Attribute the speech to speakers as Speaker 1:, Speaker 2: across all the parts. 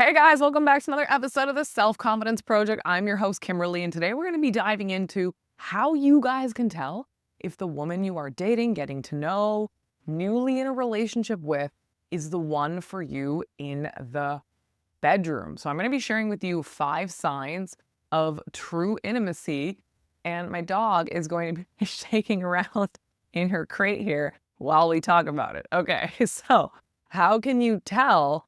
Speaker 1: Hey guys, welcome back to another episode of the Self-Confidence Project. I'm your host, Kimberly, and today we're going to be diving into how you guys can tell if the woman you are dating, getting to know, newly in a relationship with, is the one for you in the bedroom. So I'm going to be sharing with you 5 signs of true intimacy, and my dog is going to be shaking around in her crate here while we talk about it. Okay, so how can you tell?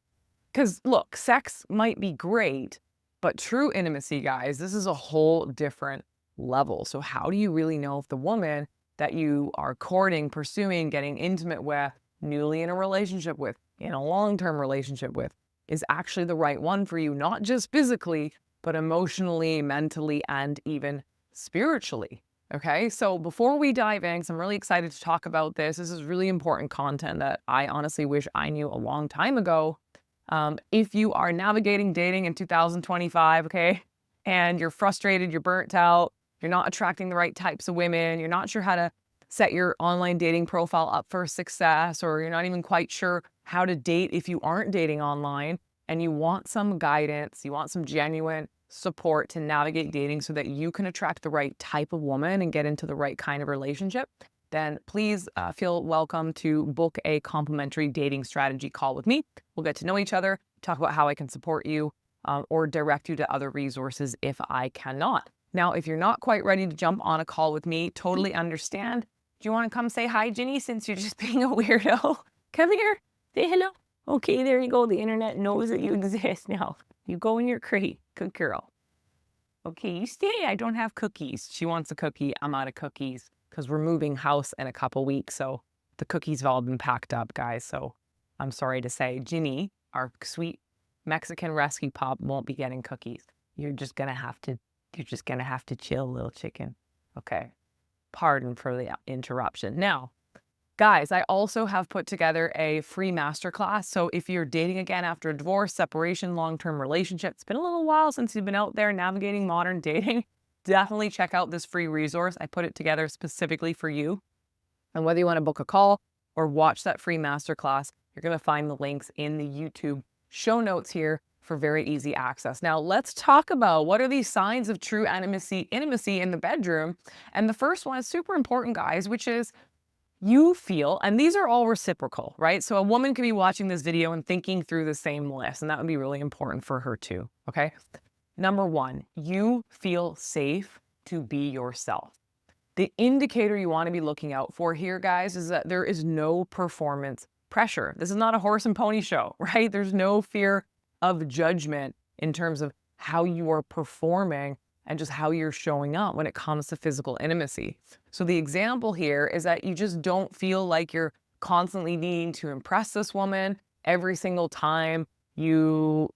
Speaker 1: Because look, sex might be great, but true intimacy, guys, this is a whole different level. So how do you really know if the woman that you are courting, pursuing, getting intimate with, newly in a relationship with, in a long-term relationship with, is actually the right one for you, not just physically, but emotionally, mentally, and even spiritually? Okay, so before we dive in, 'cause I'm really excited to talk about this. This is really important content that I honestly wish I knew a long time ago. If you are navigating dating in 2025, okay, and you're frustrated, you're burnt out, you're not attracting the right types of women, you're not sure how to set your online dating profile up for success, or you're not even quite sure how to date if you aren't dating online, and you want some guidance, you want some genuine support to navigate dating so that you can attract the right type of woman and get into the right kind of relationship, then please feel welcome to book a complimentary dating strategy call with me. We'll get to know each other, talk about how I can support you, or direct you to other resources if I cannot. Now, if you're not quite ready to jump on a call with me, totally understand. Do you want to come say hi, Ginny, since you're just being a weirdo? Come here, say hello. Okay, there you go. The internet knows that you exist now. You go in your crate. Good girl. Okay, you stay. I don't have cookies. She wants a cookie. I'm out of cookies because we're moving house in a couple weeks. So the cookies have all been packed up, guys. So I'm sorry to say, Ginny, our sweet Mexican rescue pup, won't be getting cookies. You're just gonna have to chill, little chicken. Okay. Pardon for the interruption. Now, guys, I also have put together a free masterclass. So if you're dating again after a divorce, separation, long-term relationship, it's been a little while since you've been out there navigating modern dating, definitely check out this free resource. I put it together specifically for you. And whether you want to book a call or watch that free masterclass, you're going to find the links in the YouTube show notes here for very easy access. Now, let's talk about what are these signs of true intimacy in the bedroom. And the first one is super important, guys, which is you feel, and these are all reciprocal, right? So a woman could be watching this video and thinking through the same list, and that would be really important for her too, okay? Number 1, you feel safe to be yourself. The indicator you want to be looking out for here, guys, is that there is no performance pressure. This is not a horse and pony show, right? There's no fear of judgment in terms of how you are performing and just how you're showing up when it comes to physical intimacy. So the example here is that you just don't feel like you're constantly needing to impress this woman every single time you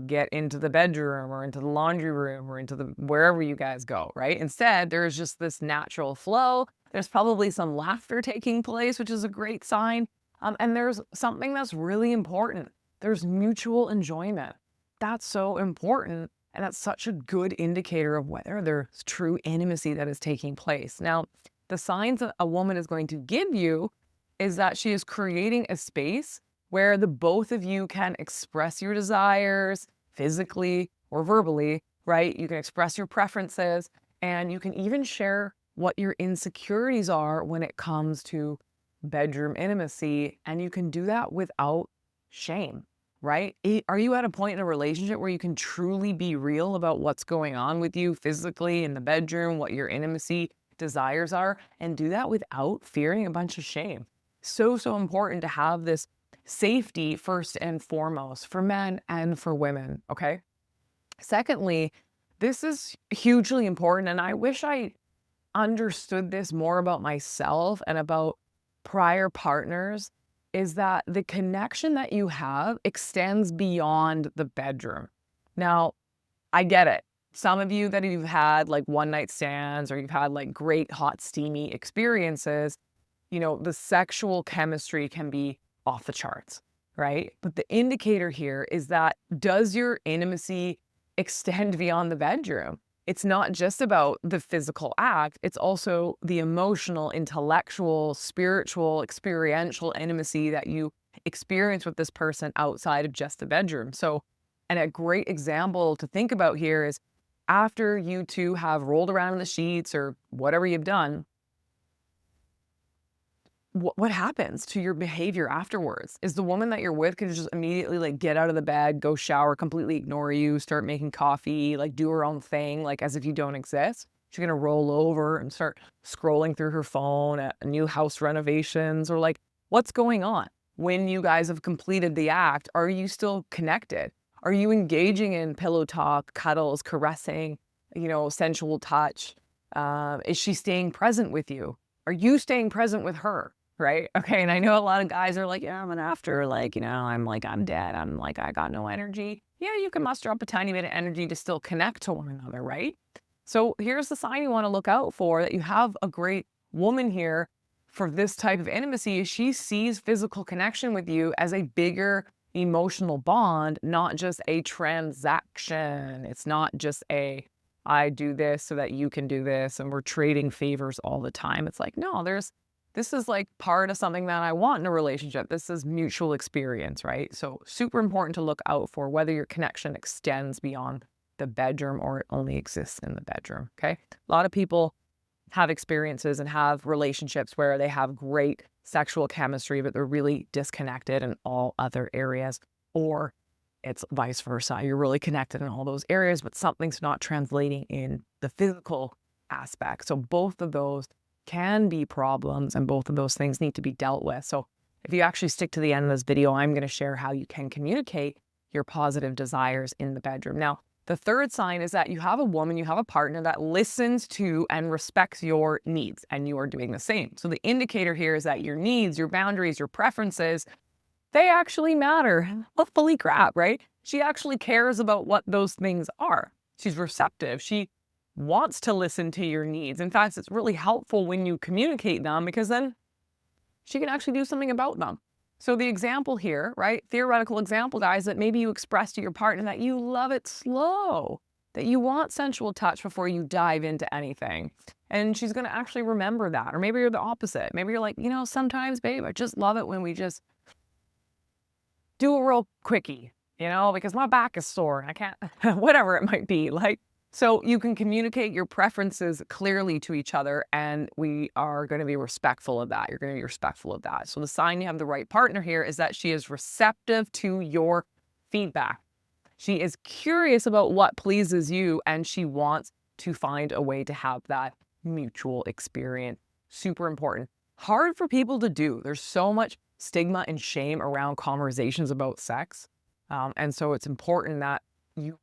Speaker 1: get into the bedroom or into the laundry room or into the wherever you guys go, right? Instead, there's just this natural flow. There's probably some laughter taking place, which is a great sign. And there's something that's really important. There's mutual enjoyment. That's so important. And that's such a good indicator of whether there's true intimacy that is taking place. Now, the signs that a woman is going to give you is that she is creating a space where the both of you can express your desires physically or verbally, right? You can express your preferences, and you can even share what your insecurities are when it comes to bedroom intimacy. And you can do that without shame. Right? Are you at a point in a relationship where you can truly be real about what's going on with you physically in the bedroom, what your intimacy desires are, and do that without fearing a bunch of shame? So important to have this safety first and foremost for men and for women, okay? Secondly, this is hugely important, and I wish I understood this more about myself and about prior partners, is that the connection that you have extends beyond the bedroom. Now, I get it. Some of you that you've had like one night stands or you've had like great hot steamy experiences, the sexual chemistry can be off the charts, right? But the indicator here is that does your intimacy extend beyond the bedroom? It's not just about the physical act, it's also the emotional, intellectual, spiritual, experiential intimacy that you experience with this person outside of just the bedroom. So And a great example to think about here is after you two have rolled around in the sheets or whatever you've done, what happens to your behavior afterwards? Is the woman that you're with gonna just immediately like get out of the bed, go shower, completely ignore you, start making coffee, like do her own thing, like as if you don't exist? She's gonna roll over and start scrolling through her phone at new house renovations or like what's going on? When you guys have completed the act, are you still connected? Are you engaging in pillow talk, cuddles, caressing, sensual touch? Is she staying present with you? Are you staying present with her? Right? Okay. And I know a lot of guys are like, yeah, I'm an after, I'm dead. I got no energy. Yeah, you can muster up a tiny bit of energy to still connect to one another, right? So here's the sign you want to look out for that you have a great woman here for this type of intimacy. She sees physical connection with you as a bigger emotional bond, not just a transaction. It's not just I do this so that you can do this and we're trading favors all the time. It's like, no, this is like part of something that I want in a relationship. This is mutual experience, right? So super important to look out for whether your connection extends beyond the bedroom or it only exists in the bedroom, okay? A lot of people have experiences and have relationships where they have great sexual chemistry, but they're really disconnected in all other areas, or it's vice versa. You're really connected in all those areas, but something's not translating in the physical aspect. So both of those can be problems and both of those things need to be dealt with. So if you actually stick to the end of this video, I'm going to share how you can communicate your positive desires in the bedroom. Now, the third sign is that you have a woman, you have a partner that listens to and respects your needs, and you are doing the same. So the indicator here is that your needs, your boundaries, your preferences, they actually matter. Holy crap, right? She actually cares about what those things are. She's receptive. She wants to listen to your needs. In fact, it's really helpful when you communicate them because then she can actually do something about them. So the example here, right? Theoretical example, guys, that maybe you express to your partner that you love it slow, that you want sensual touch before you dive into anything. And she's going to actually remember that. Or maybe you're the opposite. Maybe you're like, sometimes, babe, I just love it when we just do a real quickie, because my back is sore and I can't, whatever it might be. So you can communicate your preferences clearly to each other, and we are going to be respectful of that. You're going to be respectful of that. So the sign you have the right partner here is that she is receptive to your feedback. She is curious about what pleases you, and she wants to find a way to have that mutual experience. Super important. Hard for people to do. There's so much stigma and shame around conversations about sex. And so it's important that you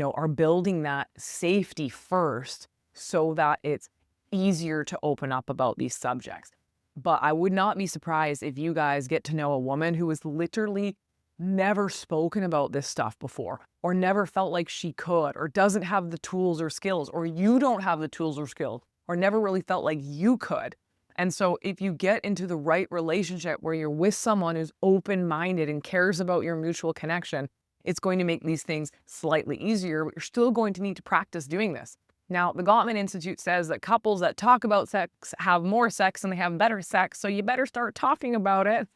Speaker 1: are building that safety first so that it's easier to open up about these subjects. But I would not be surprised if you guys get to know a woman who has literally never spoken about this stuff before, or never felt like she could, or doesn't have the tools or skills, or you don't have the tools or skills, or never really felt like you could. And so if you get into the right relationship where you're with someone who's open-minded and cares about your mutual connection, it's going to make these things slightly easier, but you're still going to need to practice doing this. Now, the Gottman Institute says that couples that talk about sex have more sex and they have better sex, so you better start talking about it.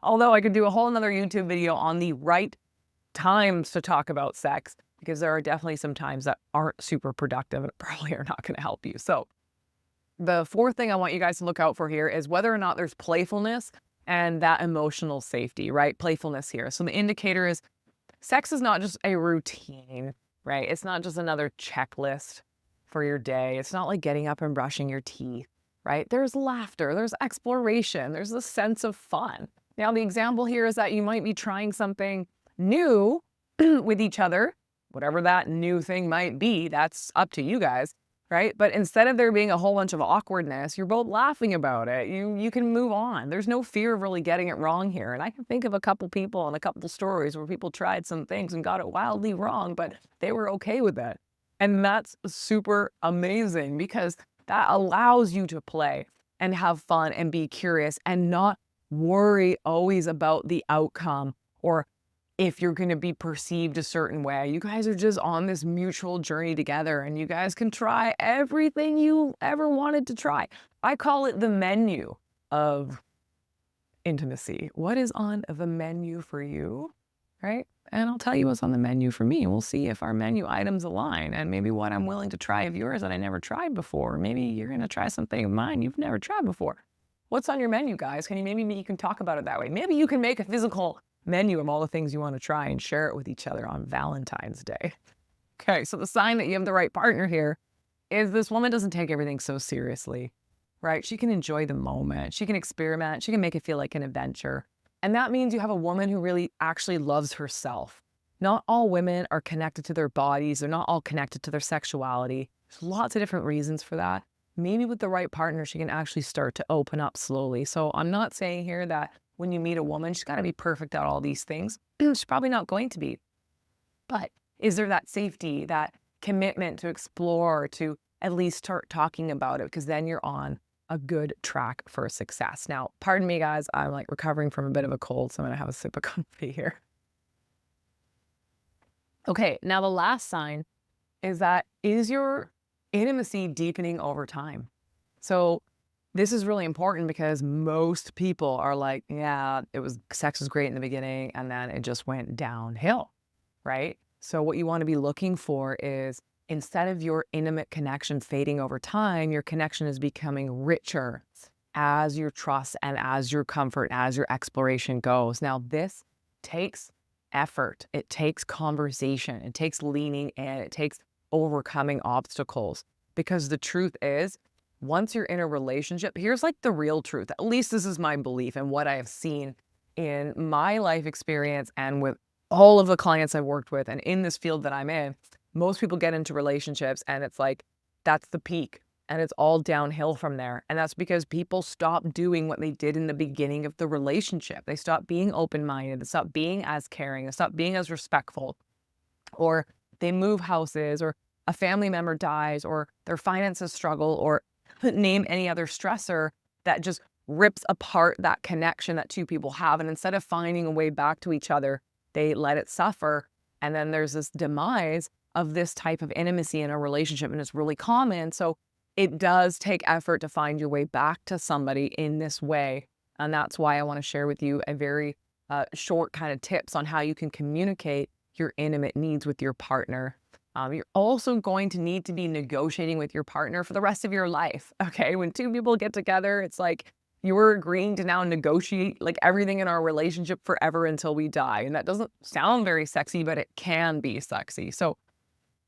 Speaker 1: Although I could do a whole nother YouTube video on the right times to talk about sex, because there are definitely some times that aren't super productive and probably are not going to help you. So the fourth thing I want you guys to look out for here is whether or not there's playfulness and that emotional safety, right? Playfulness here. So the indicator is sex is not just a routine, right? It's not just another checklist for your day. It's not like getting up and brushing your teeth, right? There's laughter, there's exploration, there's a sense of fun. Now, the example here is that you might be trying something new with each other, whatever that new thing might be, that's up to you guys, right? But instead of there being a whole bunch of awkwardness, you're both laughing about it. You can move on. There's no fear of really getting it wrong here. And I can think of a couple people and a couple stories where people tried some things and got it wildly wrong, but they were okay with it. And that's super amazing because that allows you to play and have fun and be curious and not worry always about the outcome or if you're going to be perceived a certain way. You guys are just on this mutual journey together and you guys can try everything you ever wanted to try. I call it the menu of intimacy. What is on the menu for you? right? And I'll tell you what's on the menu for me. We'll see if our menu items align and maybe what I'm willing to try of yours that I never tried before. Maybe you're going to try something of mine you've never tried before. What's on your menu, guys? Maybe you can talk about it that way. Maybe you can make a physical menu of all the things you want to try and share it with each other on Valentine's Day. Okay, so the sign that you have the right partner here is this woman doesn't take everything so seriously, right? She can enjoy the moment. She can experiment. She can make it feel like an adventure. And that means you have a woman who really actually loves herself. Not all women are connected to their bodies. They're not all connected to their sexuality. There's lots of different reasons for that. Maybe with the right partner, she can actually start to open up slowly. So I'm not saying here that when you meet a woman, she's got to be perfect at all these things. She's probably not going to be. But is there that safety, that commitment to explore, to at least start talking about it? Because then you're on a good track for success. Now, pardon me, guys. I'm like recovering from a bit of a cold, so I'm going to have a sip of coffee here. Okay, now the last sign is that is your intimacy deepening over time? So this is really important because most people are like, yeah, sex was great in the beginning and then it just went downhill, right? So what you want to be looking for is instead of your intimate connection fading over time, your connection is becoming richer as your trust and as your comfort, as your exploration goes. Now, this takes effort. It takes conversation. It takes leaning in. It takes overcoming obstacles. Because the truth is, once you're in a relationship, here's like the real truth. At least this is my belief and what I have seen in my life experience and with all of the clients I've worked with and in this field that I'm in. Most people get into relationships and it's like, that's the peak and it's all downhill from there. And that's because people stop doing what they did in the beginning of the relationship. They stop being open-minded. They stop being as caring. They stop being as respectful. Or they move houses, or a family member dies, or their finances struggle, or name any other stressor that just rips apart that connection that two people have. And instead of finding a way back to each other, they let it suffer. And then there's this demise of this type of intimacy in a relationship, and it's really common. So it does take effort to find your way back to somebody in this way. And that's why I want to share with you a very short kind of tips on how you can communicate your intimate needs with your partner. You're also going to need to be negotiating with your partner for the rest of your life. Okay, when two people get together, it's like you're agreeing to now negotiate like everything in our relationship forever until we die. And that doesn't sound very sexy, but it can be sexy. So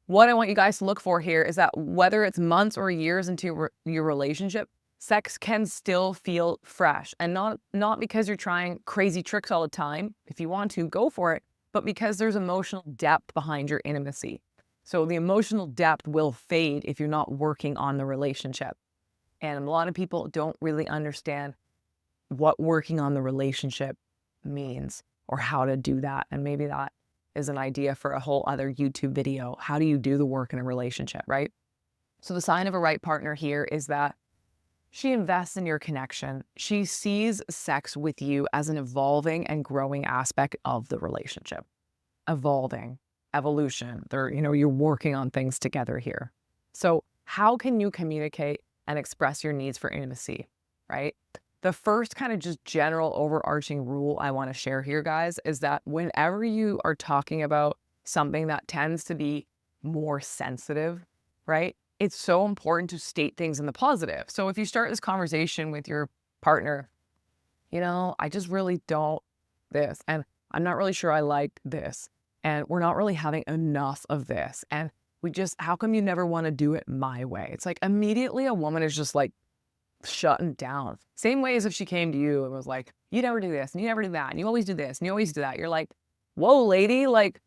Speaker 1: what I want you guys to look for here is that whether it's months or years into your relationship, sex can still feel fresh, and not because you're trying crazy tricks all the time. If you want to, go for it, but because there's emotional depth behind your intimacy. So the emotional depth will fade if you're not working on the relationship. And a lot of people don't really understand what working on the relationship means or how to do that. And maybe that is an idea for a whole other YouTube video. How do you do the work in a relationship, right? So the sign of a right partner here is that she invests in your connection. She sees sex with you as an evolving and growing aspect of the relationship. Evolving, evolution. You're working on things together here. So how can you communicate and express your needs for intimacy, right? The first kind of just general overarching rule I want to share here, guys, is that whenever you are talking about something that tends to be more sensitive, right? It's so important to state things in the positive. So if you start this conversation with your partner, I just really don't this, and I'm not really sure I like this, and we're not really having enough of this, and how come you never want to do it my way? It's like immediately a woman is just like shutting down. Same way as if she came to you and was like, you never do this and you never do that and you always do this and you always do that. You're like, whoa, lady, like,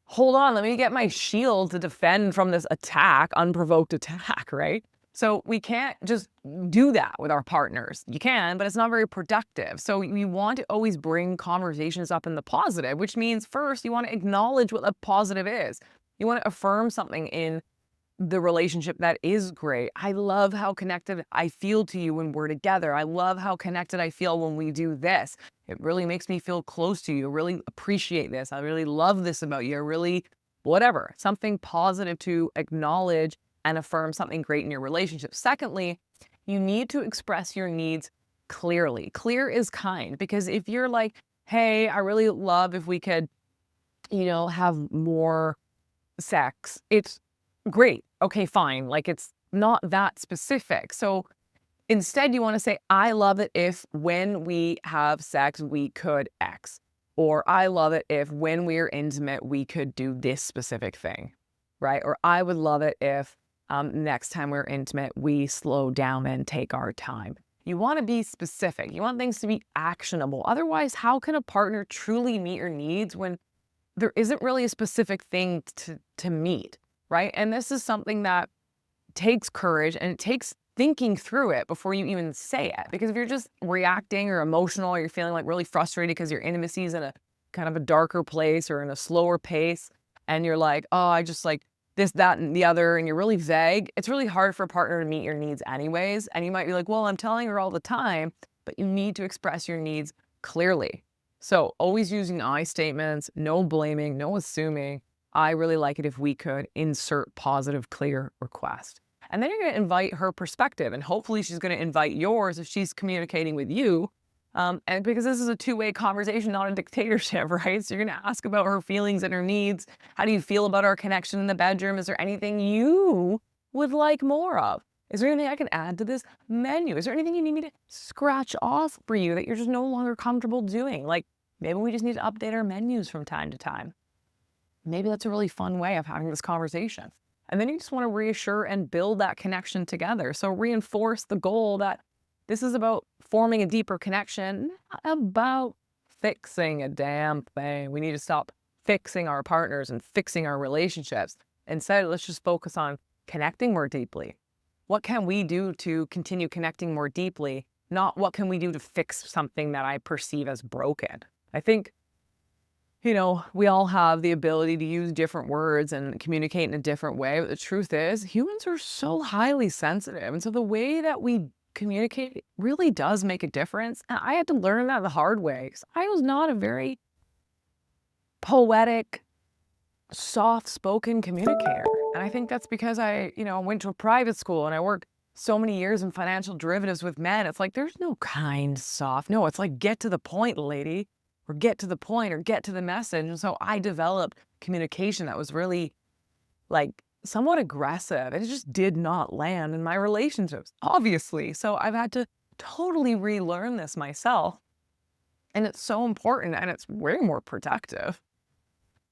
Speaker 1: hold on, let me get my shield to defend from this attack, unprovoked attack, right? So we can't just do that with our partners. You can, but it's not very productive. So you want to always bring conversations up in the positive, which means first you want to acknowledge what the positive is. You want to affirm something in the relationship that is great. I love how connected I feel to you when we're together. I love how connected I feel when we do this. It really makes me feel close to you. I really appreciate this. I really love this about you. I really, whatever, something positive to acknowledge and affirm something great in your relationship. Secondly, you need to express your needs clearly. Clear is kind, because if you're like, hey, I really love if we could have more sex. It's great. Okay, fine. Like it's not that specific. So instead, you want to say, I love it if when we have sex, we could X. Or I love it if when we're intimate, we could do this specific thing, right? Or I would love it if next time we're intimate, we slow down and take our time. You want to be specific. You want things to be actionable. Otherwise, how can a partner truly meet your needs when there isn't really a specific thing to meet, right? And this is something that takes courage and it takes thinking through it before you even say it. Because if you're just reacting or emotional or you're feeling like really frustrated because your intimacy is in a kind of a darker place or in a slower pace, and you're like, oh, I just like this, that, and the other, and you're really vague, it's really hard for a partner to meet your needs anyways. And you might be like, well, I'm telling her all the time, but you need to express your needs clearly. So always using I statements, no blaming, no assuming. I really like it if we could insert positive, clear request. And then you're going to invite her perspective, and hopefully she's going to invite yours if she's communicating with you. And because this is a two-way conversation, not a dictatorship, right? So you're going to ask about her feelings and her needs. How do you feel about our connection in the bedroom? Is there anything you would like more of? Is there anything I can add to this menu? Is there anything you need me to scratch off for you that you're just no longer comfortable doing? Like maybe we just need to update our menus from time to time. Maybe that's a really fun way of having this conversation. And then you just want to reassure and build that connection together. So reinforce the goal that this is about forming a deeper connection, not about fixing a damn thing. We need to stop fixing our partners and fixing our relationships. Instead, let's just focus on connecting more deeply. What can we do to continue connecting more deeply? Not what can we do to fix something that I perceive as broken. I think we all have the ability to use different words and communicate in a different way. But the truth is, humans are so highly sensitive. And so the way that we communicate really does make a difference. And I had to learn that the hard way. 'Cause I was not a very poetic, soft-spoken communicator. And I think that's because I went to a private school and I worked so many years in financial derivatives with men. It's like, there's no kind, soft. No, it's like, get to the point, lady. Or get to the point or get to the message. And so I developed communication that was really like somewhat aggressive. And it just did not land in my relationships, obviously. So I've had to totally relearn this myself. And it's so important and it's way more productive.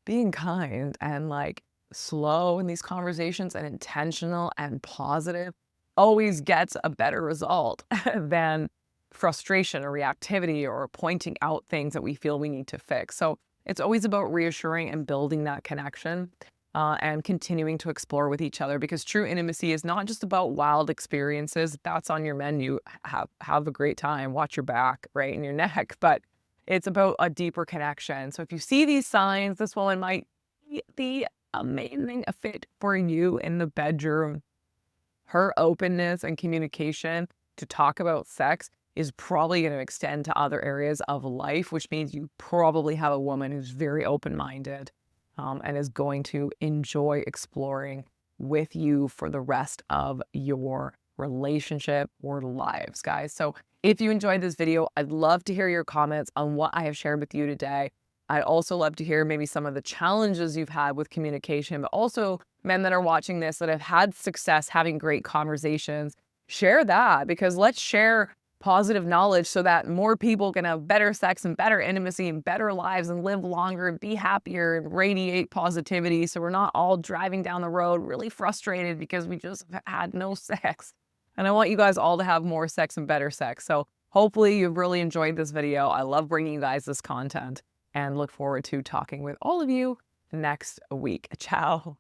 Speaker 1: Being kind and like slow in these conversations and intentional and positive always gets a better result than frustration or reactivity or pointing out things that we feel we need to fix. So it's always about reassuring and building that connection and continuing to explore with each other, because true intimacy is not just about wild experiences. That's on your menu. Have a great time, watch your back, right, and your neck. But it's about a deeper connection. So if you see these signs, this woman might be the amazing fit for you in the bedroom. Her openness and communication to talk about sex is probably going to extend to other areas of life, which means you probably have a woman who's very open-minded and is going to enjoy exploring with you for the rest of your relationship or lives, guys. So if you enjoyed this video, I'd love to hear your comments on what I have shared with you today. I'd also love to hear maybe some of the challenges you've had with communication, but also men that are watching this that have had success having great conversations. Share that, because let's share positive knowledge so that more people can have better sex and better intimacy and better lives and live longer and be happier and radiate positivity. So we're not all driving down the road really frustrated because we just had no sex. And I want you guys all to have more sex and better sex. So hopefully you've really enjoyed this video. I love bringing you guys this content and look forward to talking with all of you next week. Ciao.